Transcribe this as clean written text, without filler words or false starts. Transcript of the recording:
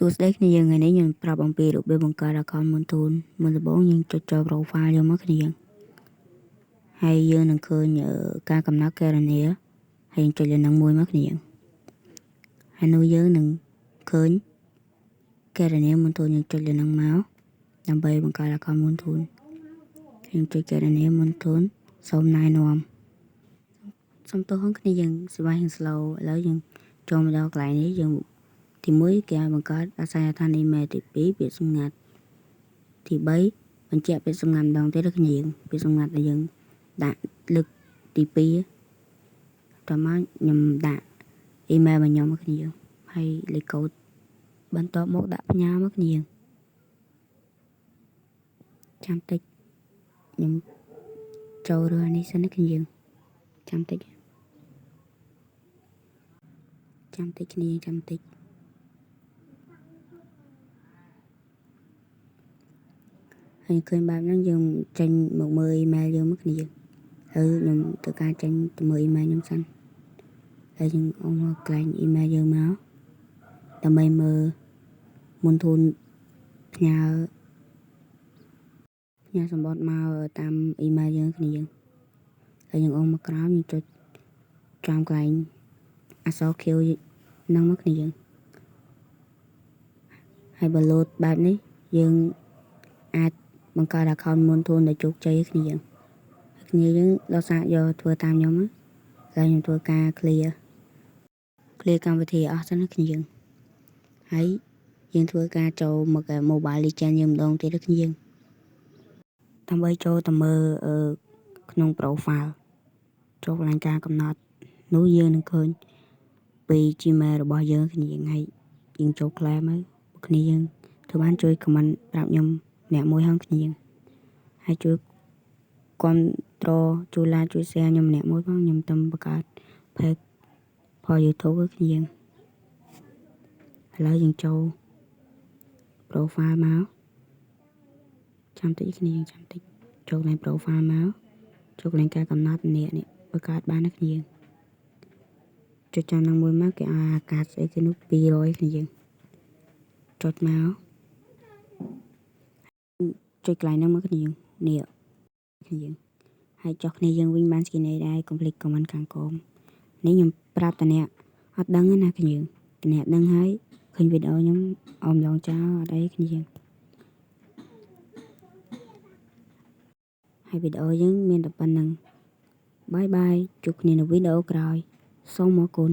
សួស្តីគ្នាយើងថ្ងៃនេះខ្ញុំប្រាប់អំពីរបៀបបង្កើត account មុនទូនមុនដំបូងយើងចុចចូល profile យកមកគ្នាយើងហើយយើងនឹងឃើញការកំណត់គណនាហើយយើងចុចលើនឹងមួយមកគ្នាយើងហើយនោះយើងនឹងឃើញគណនាមុនទូនយើងចុចលើនឹងមកដើម្បីបង្កើត account មុនទូនយើងចុចគណនាមុនទូនសូមណែនាំសូមទោសគ្នាយើងសេវាយើង slow ឥឡូវយើងចូលមកដល់កន្លែងនេះយើងទី1គេឲ្យបង្កើតអាសយដ្ឋាន email ទី2ពាក្យសម្ងាត់ទី3បញ្ជាក់ពាក្យសម្ងាត់ម្ដងទៀតដល់គ្នាយើងពាក្យសម្ងាត់ដែលយើងដាក់លើកទី2តមកខ្ញុំដាក់ email របស់ខ្ញុំមកគ្នាយើងហើយលេខកូដបន្ទាប់មកដាក់ផ្ញើមកគ្នាយើងចាំតិចខ្ញុំចូលរើនេះសិនណាគ្នាយើងចាំតិចគ្នាចាំតិចហើយឃើញបែបហ្នឹងយើងចេញមកមើល email យើងមកគ្នាយើងហើយខ្ញុំត្រូវការចេញទៅមើល email ខ្ញុំសិនហើយយើងអមមកកន្លែង email យើងមកដើម្បីមើលមុនធូនផ្ញើសម្បត្តិមកតាម email យើងគ្នាយើងហើយយើងអមមកក្រោមយើងចុចចំកន្លែងអក្សរ Q នឹងមកគ្នាយើងហើយបើលោតបែបនេះយើងអាចបង្កើត account មុនធូនដោយជោគជ័យគ្នាយើងដល់សាកយកធ្វើតាមខ្ញុំហើយខ្ញុំធ្វើការ clear កម្មវិធីអស់សិនគ្នាយើងហើយយើងធ្វើការចូលមក Mobile Legend យើងម្ដងទៀតគ្នាយើងដើម្បីចូលទៅមើលក្នុង profile ចូលកន្លែងការកំណត់នោះយើងនឹងឃើញពី Gmail របស់យើងគ្នាយើងហើយយើងចូល claim ហើយគ្នាយើងធ្វើបានជួយ comment ប្រាប់ខ្ញុំអ្នកមួយហងគ្នាយើងហើយជួយគ្រប់គ្រងជួយ like ជួយ share ខ្ញុំម្នាក់មួយផងខ្ញុំទៅបង្កើត page ផ YouTube គ្នាយើងឥឡូវយើងចូល profile មកចាំតិចគ្នាយើងចាំតិចចូលកន្លែង profile មកចូលកន្លែងការកំណត់នេះបង្កើតបានណាគ្នាយើងចុចចាំនឹងមួយមកគេឲ្យអាកាសស្អីគេនោះ200គ្នាយើងចុចមកចុចកន្លែងហ្នឹងមកគ្នាយើងនេះគ្នាយើងហើយចុះគ្នាយើងវិញបានស្គីនដែរកុំភ្លេច comment ខាងក្រោមនេះខ្ញុំប្រាប់តអ្នកអត់ដឹងណាគ្នាយើងតអ្នកដឹងហើយឃើញវីដេអូខ្ញុំអមឡងចោលអត់អីគ្នាយើងហើយវីដេអូយើងមានតែប៉ុណ្្នឹងបាយបាយជួបគ្នានៅវីដេអូក្រោយសូមអរគុណ